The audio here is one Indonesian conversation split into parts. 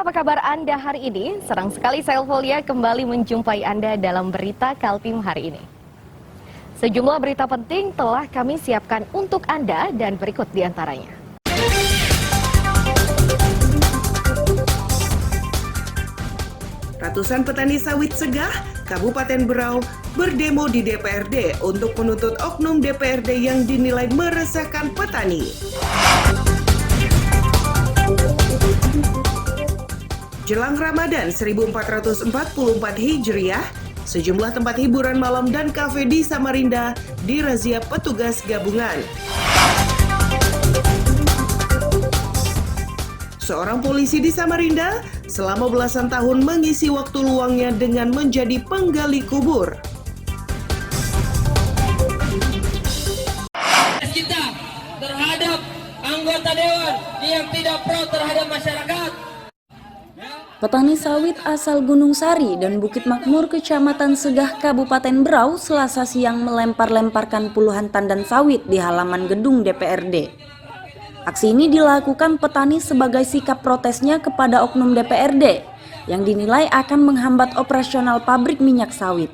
apa kabar Anda hari ini? Senang sekali saya Elvolia kembali menjumpai Anda dalam berita Kaltim hari ini. Sejumlah berita penting telah kami siapkan untuk Anda dan berikut diantaranya. Ratusan petani sawit Segah, Kabupaten Berau, berdemo di DPRD untuk menuntut oknum DPRD yang dinilai meresahkan petani. Jelang Ramadan 1444 Hijriah, sejumlah tempat hiburan malam dan kafe di Samarinda dirazia petugas gabungan. Seorang polisi di Samarinda selama belasan tahun mengisi waktu luangnya dengan menjadi penggali kubur. Kita terhadap anggota dewan yang tidak pro terhadap masyarakat. Petani sawit asal Gunung Sari dan Bukit Makmur, Kecamatan Segah, Kabupaten Berau, Selasa siang melempar-lemparkan puluhan tandan sawit di halaman gedung DPRD. Aksi ini dilakukan petani sebagai sikap protesnya kepada oknum DPRD yang dinilai akan menghambat operasional pabrik minyak sawit.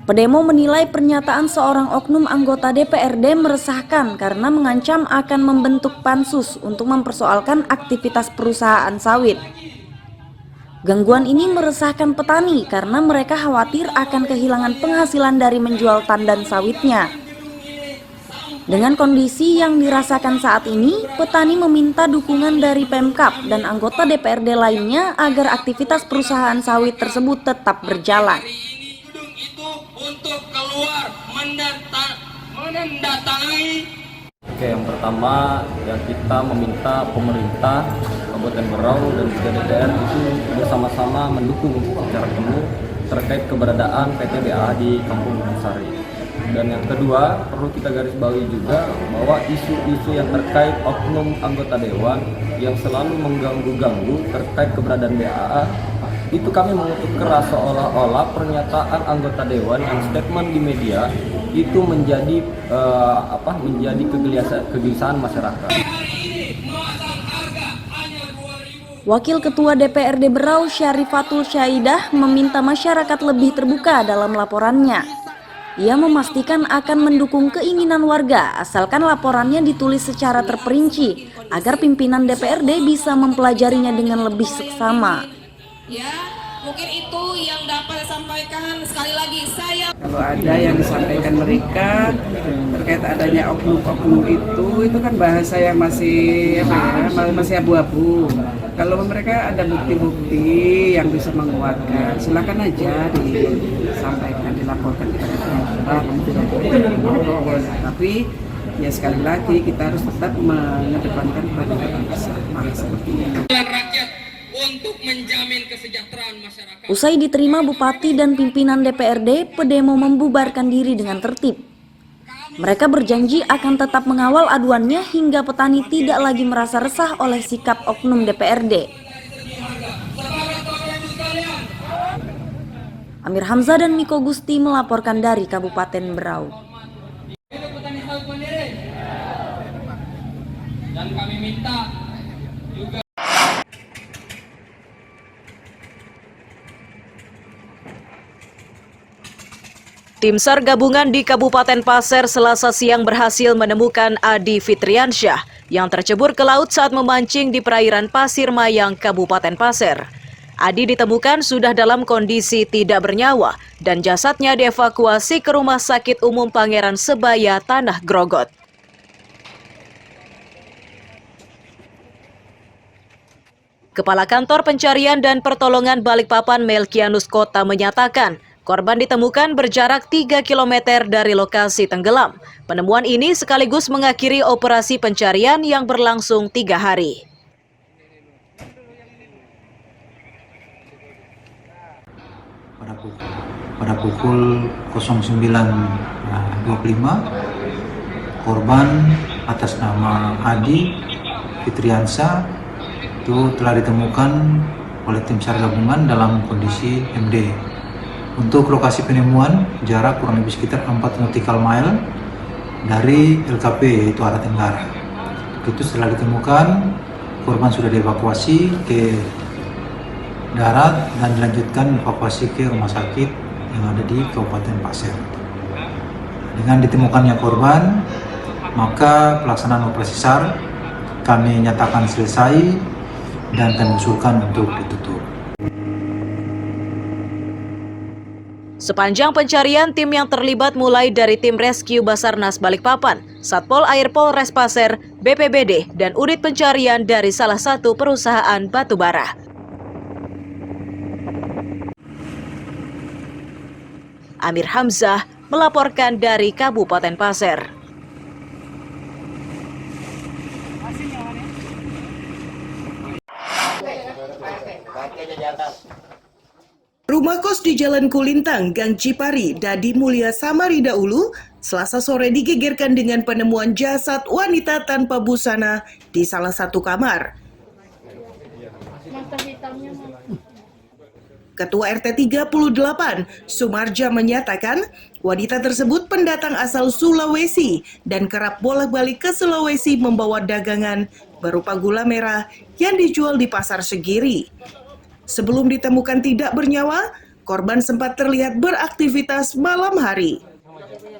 Pedemo menilai pernyataan seorang oknum anggota DPRD meresahkan karena mengancam akan membentuk pansus untuk mempersoalkan aktivitas perusahaan sawit. Gangguan ini meresahkan petani karena mereka khawatir akan kehilangan penghasilan dari menjual tandan sawitnya. Dengan kondisi yang dirasakan saat ini, petani meminta dukungan dari Pemkab dan anggota DPRD lainnya agar aktivitas perusahaan sawit tersebut tetap berjalan. Untuk keluar mendatangi. Oke, yang pertama ya kita meminta pemerintah Kabupaten Berau dan juga DPR itu bersama-sama mendukung secara penuh terkait keberadaan PT BA di Kampung Gunung Sari. Dan yang kedua, perlu kita garis bawahi juga bahwa isu-isu yang terkait oknum anggota dewan yang selalu mengganggu-ganggu terkait keberadaan BAA itu kami mengutuk keras, seolah-olah pernyataan anggota dewan yang statement di media itu menjadi menjadi kegelisahan masyarakat. Wakil Ketua DPRD Berau Syarifatul Syaidah meminta masyarakat lebih terbuka dalam laporannya. Ia memastikan akan mendukung keinginan warga asalkan laporannya ditulis secara terperinci agar pimpinan DPRD bisa mempelajarinya dengan lebih seksama. Ya, mungkin itu yang dapat saya sampaikan. Sekali lagi saya. Kalau ada yang disampaikan mereka terkait adanya oknum-oknum itu kan bahasa yang masih masih abu-abu. Kalau mereka ada bukti-bukti yang bisa menguatkan, silakan aja disampaikan, dilaporkan kepada kita. Tapi ya sekali lagi kita harus tetap mengedepankan peradaban bersama seperti ini. Untuk menjamin kesejahteraan masyarakat. Usai diterima Bupati dan pimpinan DPRD, pedemo membubarkan diri dengan tertib. Mereka berjanji akan tetap mengawal aduannya hingga petani tidak lagi merasa resah oleh sikap oknum DPRD. Amir Hamzah dan Miko Gusti melaporkan dari Kabupaten Berau. Dan kami minta juga Tim SAR gabungan di Kabupaten Pasir Selasa siang berhasil menemukan Adi Fitriansyah yang tercebur ke laut saat memancing di perairan Pasir Mayang, Kabupaten Pasir. Adi ditemukan sudah dalam kondisi tidak bernyawa dan jasadnya dievakuasi ke Rumah Sakit Umum Pangeran Sebaya, Tanah Grogot. Kepala Kantor Pencarian dan Pertolongan Balikpapan Melkianus Kota menyatakan, korban ditemukan berjarak 3 km dari lokasi tenggelam. Penemuan ini sekaligus mengakhiri operasi pencarian yang berlangsung 3 hari. Pada pukul 09.25, korban atas nama Adi Fitriansyah itu telah ditemukan oleh tim SAR gabungan dalam kondisi MD. Untuk lokasi penemuan, jarak kurang lebih sekitar 4 nautical mile dari LKP, yaitu arah tenggara. Begitu setelah ditemukan, korban sudah dievakuasi ke darat dan dilanjutkan evakuasi ke rumah sakit yang ada di Kabupaten Pasir. Dengan ditemukannya korban, maka pelaksanaan operasi SAR kami nyatakan selesai dan kami usulkan untuk ditutup. Sepanjang pencarian, tim yang terlibat mulai dari tim rescue Basarnas Balikpapan, Satpol Air Polres Pasir, BPBD, dan unit pencarian dari salah satu perusahaan batubara. Amir Hamzah melaporkan dari Kabupaten Pasir. Rumah kos di Jalan Kulintang, Gang Cipari, Dadi Mulia, Samarinda Ulu, Selasa sore digegerkan dengan penemuan jasad wanita tanpa busana di salah satu kamar. Ketua RT 38, Sumarja menyatakan, wanita tersebut pendatang asal Sulawesi dan kerap bolak-balik ke Sulawesi membawa dagangan berupa gula merah yang dijual di Pasar Segiri. Sebelum ditemukan tidak bernyawa, korban sempat terlihat beraktivitas malam hari.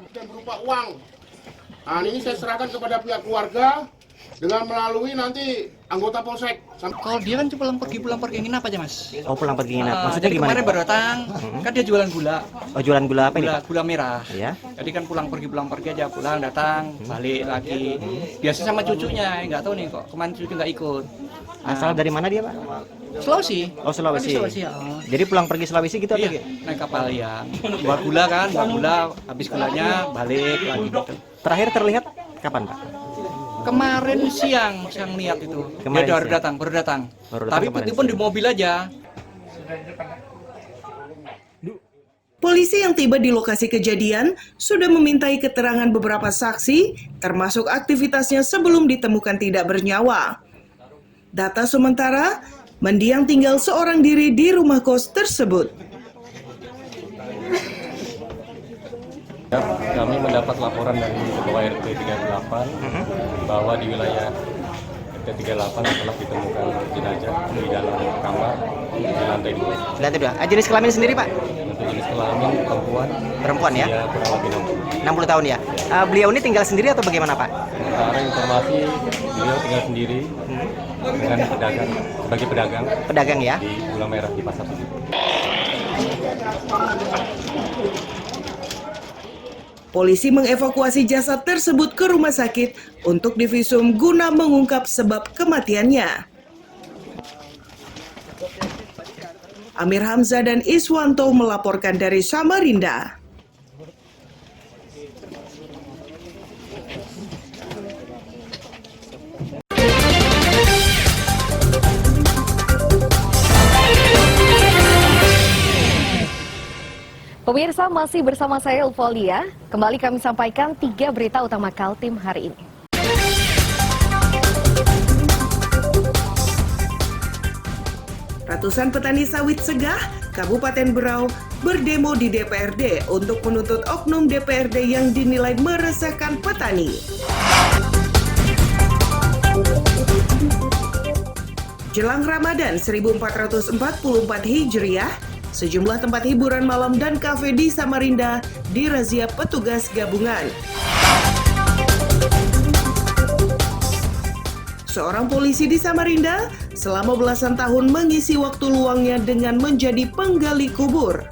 Berupa uang. Nah, ini saya serahkan kepada pihak keluarga dengan melalui nanti anggota polsek. Kalau dia kan pulang pergi nginap aja, Mas. Oh, pulang pergi nginap. Maksudnya gimana? Kemarin baru datang, kan dia jualan gula. Oh, jualan gula apa ini, Pak? Gula merah. Iya. Jadi kan pulang pergi aja, pulang datang, balik lagi. Biasa sama cucunya, nggak tahu nih kok kemarin cucu nggak ikut. Asal dari mana dia, Pak? Sulawesi. Oh, Sulawesi. Sulawesi ya. Jadi pulang pergi Sulawesi gitu atau Iya, naik kapal ya. Bawa gula kan, bawa gula, habis gulanya balik lagi gitu. Terakhir terlihat kapan, Pak? Kemarin siang lihat itu. Kemarin dia baru siang. datang. Baru Tapi datang putih kemarin pun siang. di mobil aja. Polisi yang tiba di lokasi kejadian sudah memintai keterangan beberapa saksi, termasuk aktivitasnya sebelum ditemukan tidak bernyawa. Data sementara, mendiang tinggal seorang diri di rumah kos tersebut. Kami mendapat laporan dari Ketua RT 38 bahwa di wilayah RT 38 telah ditemukan jenazah di dalam kamar di lantai 2. Lantai 2. Jenis kelamin sendiri, Pak? Untuk jenis kelamin perempuan. Perempuan ya? Dia kurang lebih 60 tahun ya. Beliau ini tinggal sendiri atau bagaimana, Pak? Sementara informasi beliau tinggal sendiri dengan pedagang, sebagai pedagang. Pedagang ya? Di gula merah di Pasar Segiri. Polisi mengevakuasi jasad tersebut ke rumah sakit untuk divisum guna mengungkap sebab kematiannya. Amir Hamzah dan Iswanto melaporkan dari Samarinda. Pemirsa, masih bersama saya Ulfolia. Kembali kami sampaikan 3 berita utama Kaltim hari ini. Ratusan petani sawit Segah, Kabupaten Berau, berdemo di DPRD untuk menuntut oknum DPRD yang dinilai meresahkan petani. Jelang Ramadan 1444 Hijriah, sejumlah tempat hiburan malam dan kafe di Samarinda dirazia petugas gabungan. Seorang polisi di Samarinda selama belasan tahun mengisi waktu luangnya dengan menjadi penggali kubur.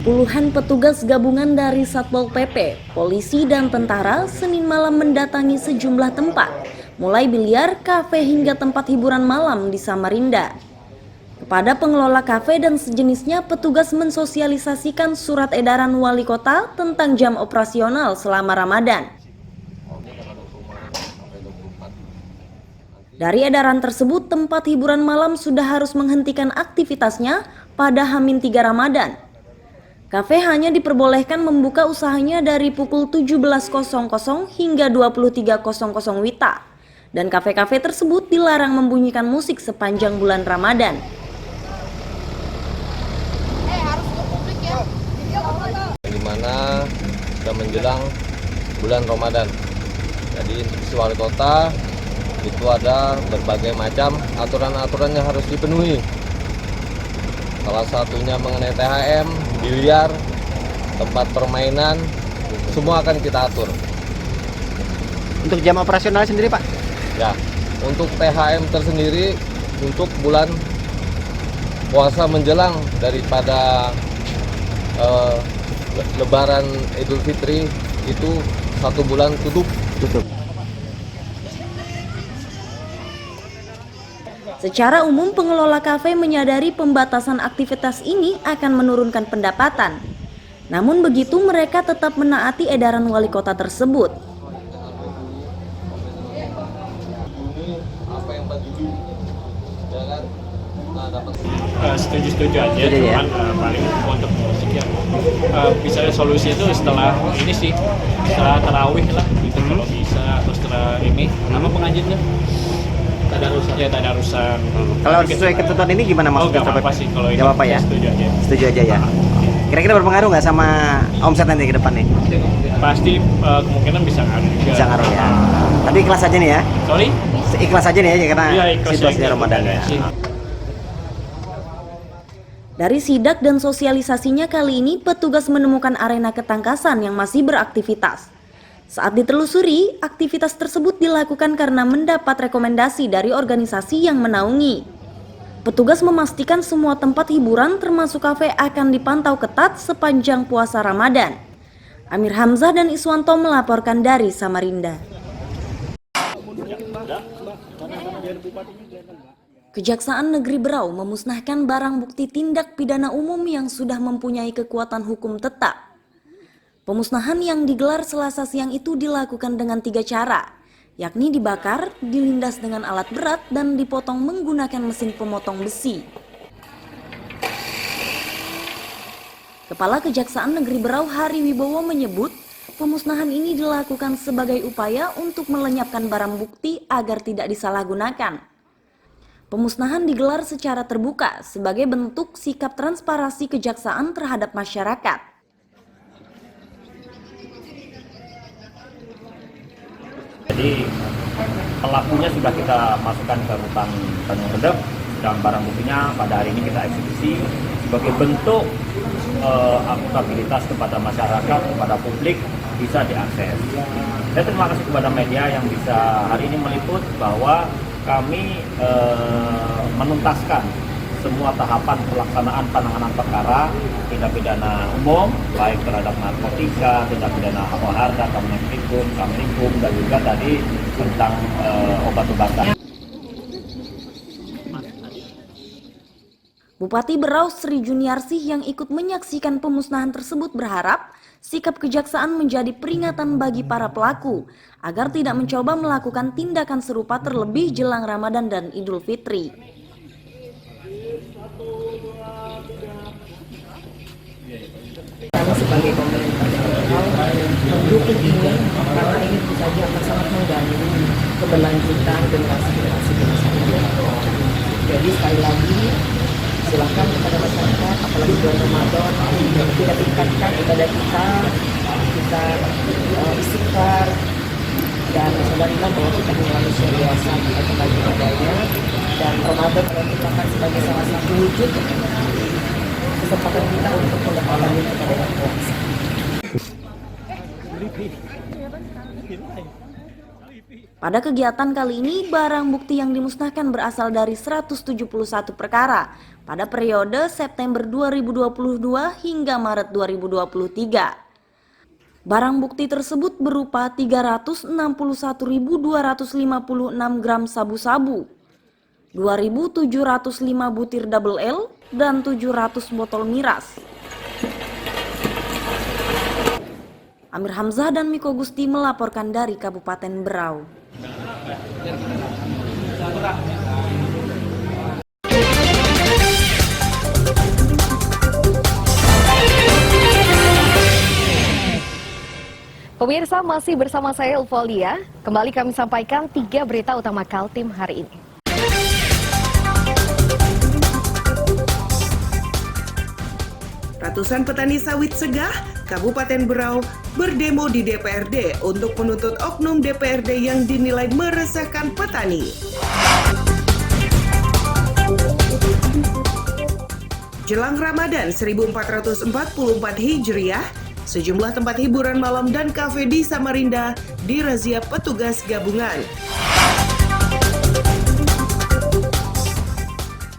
Puluhan petugas gabungan dari Satpol PP, polisi, dan tentara Senin malam mendatangi sejumlah tempat, mulai biliar, kafe, hingga tempat hiburan malam di Samarinda. Kepada pengelola kafe dan sejenisnya, petugas mensosialisasikan surat edaran wali kota tentang jam operasional selama Ramadan. Dari edaran tersebut, tempat hiburan malam sudah harus menghentikan aktivitasnya pada H-3 Ramadan. Kafe hanya diperbolehkan membuka usahanya dari pukul 17.00 hingga 23.00 WITA. Dan kafe-kafe tersebut dilarang membunyikan musik sepanjang bulan Ramadan. menjelang bulan Ramadan. Jadi instruksi wali kota itu ada berbagai macam aturan-aturan yang harus dipenuhi. Salah satunya mengenai THM, biliar, tempat permainan, semua akan kita atur. Untuk jam operasional sendiri Pak? Ya, untuk THM tersendiri untuk bulan puasa menjelang daripada Lebaran Idul Fitri itu 1 bulan tutup. Secara umum, pengelola kafe menyadari pembatasan aktivitas ini akan menurunkan pendapatan. Namun begitu, mereka tetap menaati edaran wali kota tersebut. Setuju aja, cuman paling untuk musik ya bisa solusi itu setelah ini sih, setelah tarawih lah gitu kalau bisa, atau setelah ini apa pengajiannya tadarusan. Kalau sesuai ketentuan ini gimana maksudnya? Gak apa-apa sih kalau ini. Gak apa-apa ya? Setuju aja ya. Kira-kira berpengaruh nggak sama omset nanti ke depan nih? Pasti kemungkinan bisa ngaruh juga. Bisa ngaruh ya. Tapi ikhlas aja nih ya. Sorry? Ikhlas aja nih ya karena situasinya ya, Ramadan ya. Dari sidak dan sosialisasinya kali ini, petugas menemukan arena ketangkasan yang masih beraktivitas. Saat ditelusuri, aktivitas tersebut dilakukan karena mendapat rekomendasi dari organisasi yang menaungi. Petugas memastikan semua tempat hiburan termasuk kafe akan dipantau ketat sepanjang puasa Ramadan. Amir Hamzah dan Iswanto melaporkan dari Samarinda. Kejaksaan Negeri Berau memusnahkan barang bukti tindak pidana umum yang sudah mempunyai kekuatan hukum tetap. Pemusnahan yang digelar Selasa siang itu dilakukan dengan 3 cara, yakni dibakar, dilindas dengan alat berat, dan dipotong menggunakan mesin pemotong besi. Kepala Kejaksaan Negeri Berau Hari Wibowo menyebut, pemusnahan ini dilakukan sebagai upaya untuk melenyapkan barang bukti agar tidak disalahgunakan. Pemusnahan digelar secara terbuka sebagai bentuk sikap transparansi kejaksaan terhadap masyarakat. Jadi pelakunya sudah kita masukkan ke rutan Tanjung Redep dan barang buktinya pada hari ini kita eksekusi sebagai bentuk akuntabilitas kepada masyarakat, kepada publik bisa diakses. Saya terima kasih kepada media yang bisa hari ini meliput bahwa kami menuntaskan semua tahapan pelaksanaan penanganan perkara tindak pidana umum, baik terhadap narkotika, tindak pidana harta, kamerikum, dan juga tadi tentang obat-obatan. Bupati Berau Sri Juniarsih yang ikut menyaksikan pemusnahan tersebut berharap sikap kejaksaan menjadi peringatan bagi para pelaku agar tidak mencoba melakukan tindakan serupa terlebih jelang Ramadan dan Idul Fitri. Kami sebagai pemerintah mendukung ini karena ini tentu saja akan sangat mengganggu keberlanjutan generasi-generasi bangsa ini. Jadi sekali lagi silakan kepada masyarakat, apalagi bulan Ramadan, kita tingkatkan ibadah kita istighfar, dan sadarilah bahwa kita hanya manusia biasa, kita kembali kepadanya, dan Ramadan adalah merupakan sebagai salah satu wujud kesempatan kita untuk mendapatkan kepada yang kuasa. Pada kegiatan kali ini, barang bukti yang dimusnahkan berasal dari 171 perkara pada periode September 2022 hingga Maret 2023. Barang bukti tersebut berupa 361.256 gram sabu-sabu, 2.705 butir double L, dan 700 botol miras. Amir Hamzah dan Miko Gusti melaporkan dari Kabupaten Berau. Pemirsa, masih bersama saya Ulfolia. Kembali kami sampaikan 3 berita utama Kaltim hari ini. Ratusan petani sawit Segah, Kabupaten Berau berdemo di DPRD untuk menuntut oknum DPRD yang dinilai meresahkan petani. Jelang Ramadan 1444 Hijriah, sejumlah tempat hiburan malam dan kafe di Samarinda dirazia petugas gabungan.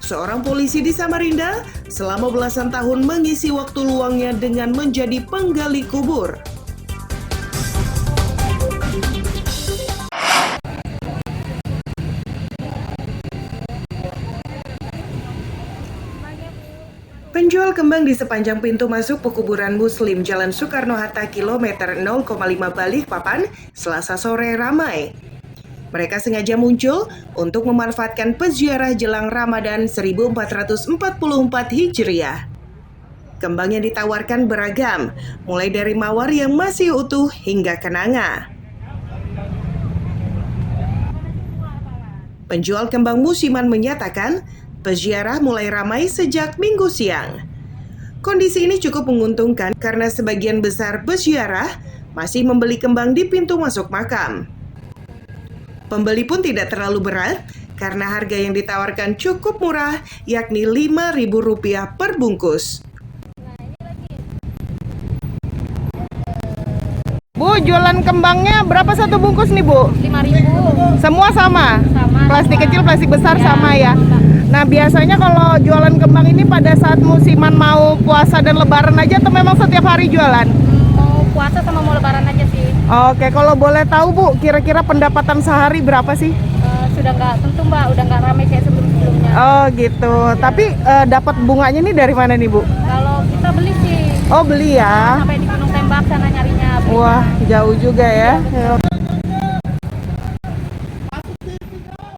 Seorang polisi di Samarinda selama belasan tahun mengisi waktu luangnya dengan menjadi penggali kubur. Penjual kembang di sepanjang pintu masuk pekuburan Muslim Jalan Soekarno-Hatta kilometer 0,5 Balikpapan Selasa sore ramai. Mereka sengaja muncul untuk memanfaatkan peziarah jelang Ramadan 1444 Hijriah. Kembang yang ditawarkan beragam, mulai dari mawar yang masih utuh hingga kenanga. Penjual kembang musiman menyatakan, peziarah mulai ramai sejak Minggu siang. Kondisi ini cukup menguntungkan karena sebagian besar peziarah masih membeli kembang di pintu masuk makam. Pembeli pun tidak terlalu berat karena harga yang ditawarkan cukup murah, yakni Rp5.000 per bungkus. Bu, jualan kembangnya berapa satu bungkus nih, Bu? 5.000. Semua sama? Plastik kecil, plastik besar ya, sama ya? Nah, biasanya kalau jualan kembang ini pada saat musiman mau puasa dan lebaran aja atau memang setiap hari jualan? Mau puasa sama mau lebaran aja sih. Oke, kalau boleh tahu Bu, kira-kira pendapatan sehari berapa sih? Sudah nggak tentu Mbak, udah nggak ramai kayak sebelum-sebelumnya. Oh gitu, tapi dapat bunganya nih dari mana nih Bu? Kalau kita beli sih. Oh beli ya? Sampai di Gunung Tembak sana nyarinya. Wah, jauh juga ya.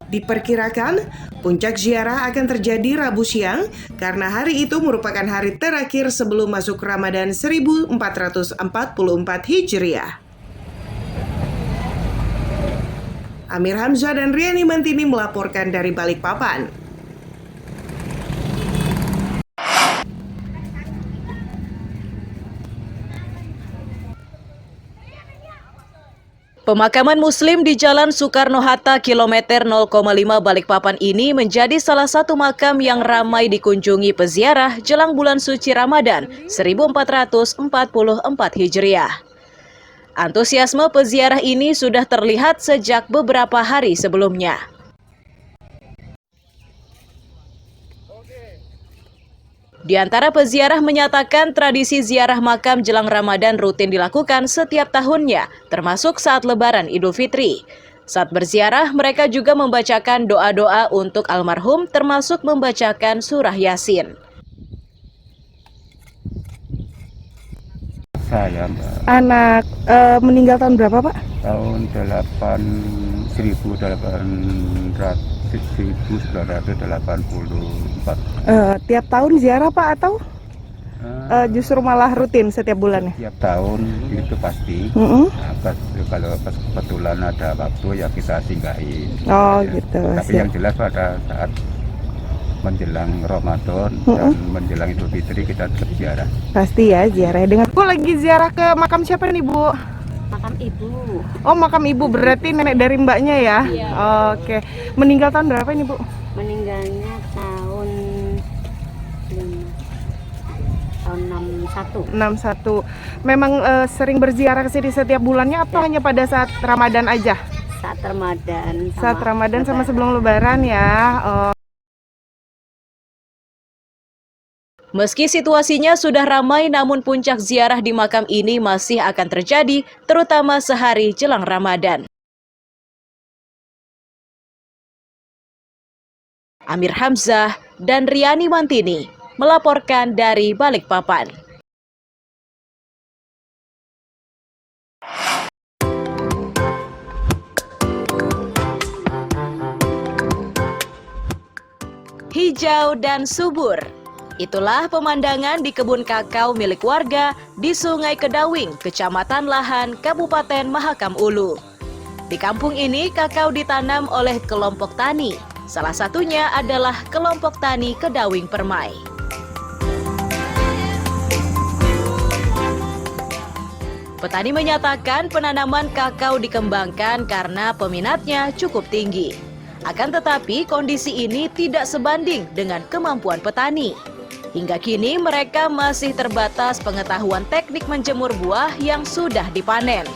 Diperkirakan, puncak ziarah akan terjadi Rabu siang karena hari itu merupakan hari terakhir sebelum masuk Ramadan 1444 Hijriah. Amir Hamzah dan Riani Mantini melaporkan dari Balikpapan. Pemakaman Muslim di Jalan Soekarno-Hatta kilometer 0,5 Balikpapan ini menjadi salah satu makam yang ramai dikunjungi peziarah jelang bulan suci Ramadan 1444 Hijriah. Antusiasme peziarah ini sudah terlihat sejak beberapa hari sebelumnya. Di antara peziarah menyatakan tradisi ziarah makam jelang Ramadan rutin dilakukan setiap tahunnya, termasuk saat Lebaran Idul Fitri. Saat berziarah, mereka juga membacakan doa-doa untuk almarhum, termasuk membacakan surah Yasin. Saya Mbak. Anak meninggal tahun berapa Pak? Tahun 1984. Tiap tahun ziarah Pak atau justru malah rutin setiap bulannya? Tiap tahun itu pasti. Kalau pas kebetulan ada waktu ya kita singgahin. Oh gitu. Tapi yang jelas pada saat menjelang Ramadan dan menjelang Idul Fitri kita tetap ziarah. Pasti ya ziarah. Dengan Bu lagi ziarah ke makam siapa nih Bu? Makam ibu. Oh makam ibu, berarti nenek dari mbaknya ya? Iya. Oke. Meninggal tahun berapa ini Bu? Meninggalnya tahun 61. Memang sering berziarah ke sini setiap bulannya atau hanya pada saat Ramadan aja? Saat Ramadan. Saat Ramadan sama sebelum Lebaran ya. Meski situasinya sudah ramai, namun puncak ziarah di makam ini masih akan terjadi, terutama sehari jelang Ramadan. Amir Hamzah dan Riani Mantini melaporkan dari Balikpapan. Hijau dan subur. Itulah pemandangan di kebun kakao milik warga di Sungai Kedawing, Kecamatan Lahan, Kabupaten Mahakam Ulu. Di kampung ini kakao ditanam oleh kelompok tani. Salah satunya adalah kelompok tani Kedawing Permai. Petani menyatakan penanaman kakao dikembangkan karena peminatnya cukup tinggi. Akan tetapi kondisi ini tidak sebanding dengan kemampuan petani. Hingga kini mereka masih terbatas pengetahuan teknik menjemur buah yang sudah dipanen.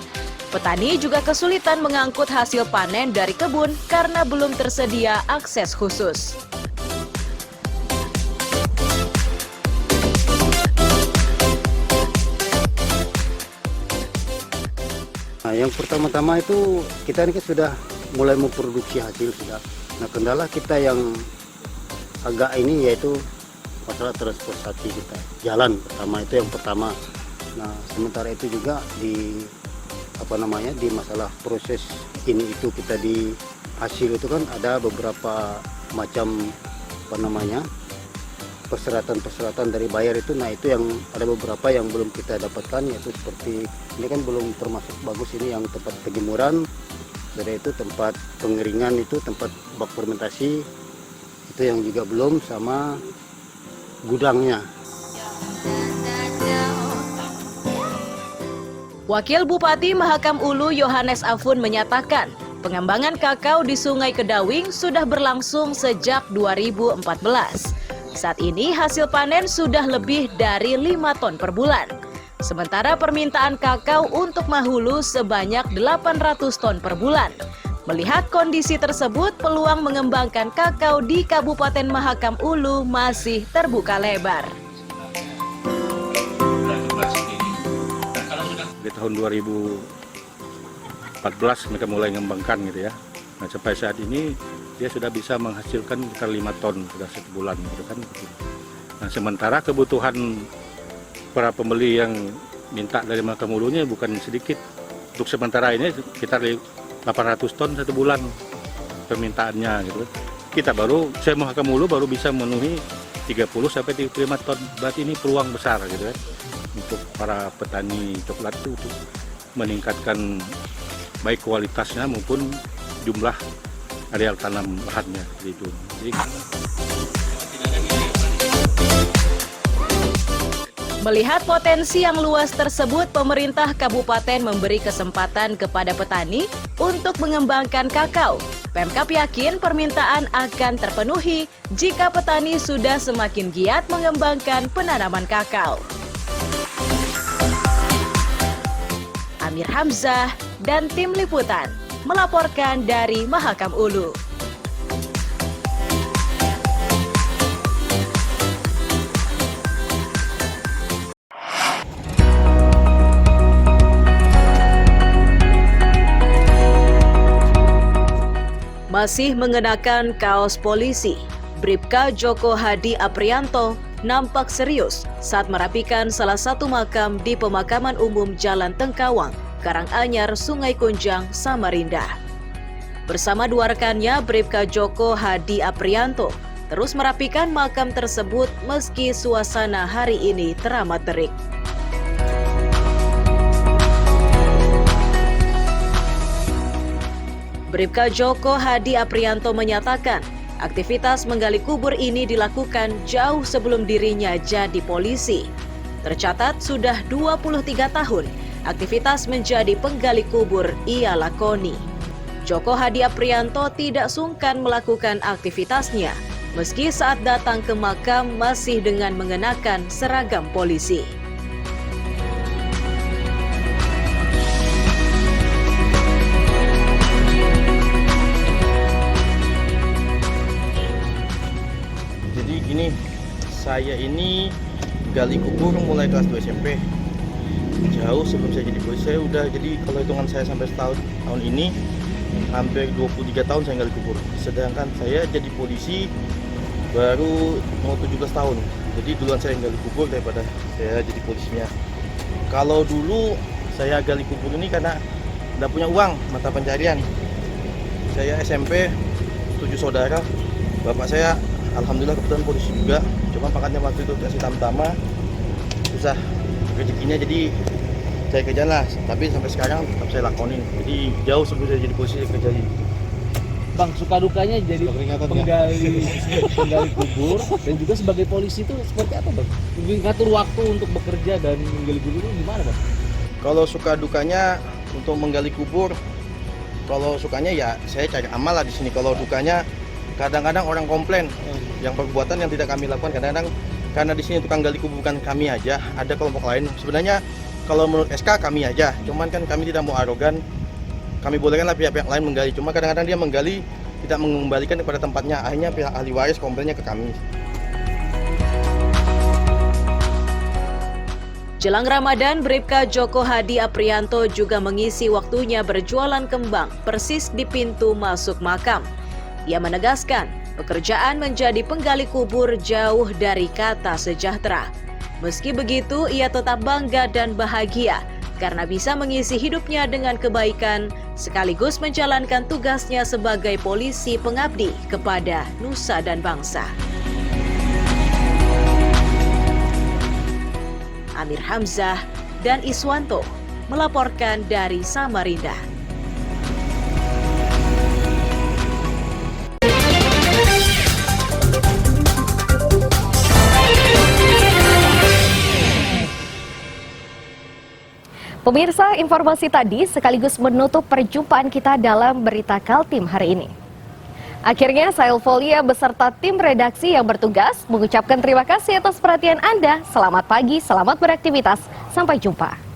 Petani juga kesulitan mengangkut hasil panen dari kebun karena belum tersedia akses khusus. Nah, yang pertama-tama itu kita ini kan sudah mulai memproduksi hasil sudah. Nah, kendala kita yang agak ini yaitu masalah transportasi kita. Jalan pertama itu yang pertama. Nah, sementara itu juga di di masalah proses ini itu kita di hasil itu kan ada beberapa macam persyaratan dari bayar itu. Nah, itu yang ada beberapa yang belum kita dapatkan, yaitu seperti ini kan belum termasuk bagus ini yang tempat penjemuran, dari itu tempat pengeringan, itu tempat bak fermentasi itu yang juga belum, sama gudangnya. Wakil Bupati Mahakam Ulu Yohanes Afun menyatakan, pengembangan kakao di Sungai Kedawing sudah berlangsung sejak 2014. Saat ini hasil panen sudah lebih dari 5 ton per bulan. Sementara permintaan kakao untuk Mahulu sebanyak 800 ton per bulan. Melihat kondisi tersebut, peluang mengembangkan kakao di Kabupaten Mahakam Ulu masih terbuka lebar. Di tahun 2014 mereka mulai mengembangkan gitu ya. Nah, sampai saat ini dia sudah bisa menghasilkan sekitar 5 ton sudah 1 bulan gitu kan. Nah, sementara kebutuhan para pembeli yang minta dari Mahakam Ulunya bukan sedikit. Untuk sementara ini sekitar 800 ton 1 bulan permintaannya gitu. Kita saya Mahakam Ulu baru bisa memenuhi 30 sampai 35 ton. Berarti ini peluang besar gitu ya untuk para petani coklat itu untuk meningkatkan baik kualitasnya maupun jumlah areal tanam lahannya gitu. Jadi, melihat potensi yang luas tersebut, pemerintah kabupaten memberi kesempatan kepada petani untuk mengembangkan kakao. Pemkab yakin permintaan akan terpenuhi jika petani sudah semakin giat mengembangkan penanaman kakao. Amir Hamzah dan tim liputan melaporkan dari Mahakam Ulu. Masih mengenakan kaos polisi, Bribka Joko Hadi Aprianto nampak serius saat merapikan salah satu makam di Pemakaman Umum Jalan Tengkawang, Karanganyar, Sungai Kunjang, Samarinda. Bersama 2 rekannya, Bribka Joko Hadi Aprianto terus merapikan makam tersebut meski suasana hari ini teramat terik. Bribka Joko Hadi Aprianto menyatakan, aktivitas menggali kubur ini dilakukan jauh sebelum dirinya jadi polisi. Tercatat sudah 23 tahun aktivitas menjadi penggali kubur ia lakoni. Joko Hadi Aprianto tidak sungkan melakukan aktivitasnya, meski saat datang ke makam masih dengan mengenakan seragam polisi. Gini, saya ini gali kubur mulai kelas 2 SMP. Jauh sebelum saya jadi polisi, saya udah jadi, kalau hitungan saya sampai tahun ini hampir 23 tahun saya gali kubur. Sedangkan saya jadi polisi baru mau 17 tahun. Jadi duluan saya gali kubur daripada saya jadi polisinya. Kalau dulu saya gali kubur ini karena tidak punya uang mata pencarian. Saya SMP 7 saudara, bapak saya alhamdulillah kebetulan polisi juga, cuma pangkatnya waktu itu kasih tamtama, susah rezekinya, jadi saya kerja lah. Tapi sampai sekarang tetap saya lakonin. Jadi jauh sebelum saya jadi polisi saya kerja. Bang, suka dukanya jadi penggali kubur dan juga sebagai polisi itu seperti apa, Bang? Ngatur waktu untuk bekerja dan menggali kubur itu gimana, Bang? Kalau suka dukanya untuk menggali kubur, kalau sukanya ya saya cari amal lah di sini. Kalau dukanya kadang-kadang orang komplain yang perbuatan yang tidak kami lakukan, kadang-kadang karena di sini tukang gali kubur bukan kami aja, ada kelompok lain. Sebenarnya kalau menurut SK kami aja, cuman kan kami tidak mau arogan. Kami bolehkanlah pihak-pihak lain menggali, cuma kadang-kadang dia menggali tidak mengembalikan kepada tempatnya. Akhirnya pihak ahli waris komplainnya ke kami. Jelang Ramadan, Bribka Joko Hadi Aprianto juga mengisi waktunya berjualan kembang persis di pintu masuk makam. Ia menegaskan, pekerjaan menjadi penggali kubur jauh dari kata sejahtera. Meski begitu, ia tetap bangga dan bahagia karena bisa mengisi hidupnya dengan kebaikan sekaligus menjalankan tugasnya sebagai polisi pengabdi kepada nusa dan bangsa. Amir Hamzah dan Iswanto melaporkan dari Samarinda. Pemirsa, informasi tadi sekaligus menutup perjumpaan kita dalam Berita Kaltim hari ini. Akhirnya, saya Elvolia beserta tim redaksi yang bertugas mengucapkan terima kasih atas perhatian Anda. Selamat pagi, selamat beraktivitas. Sampai jumpa.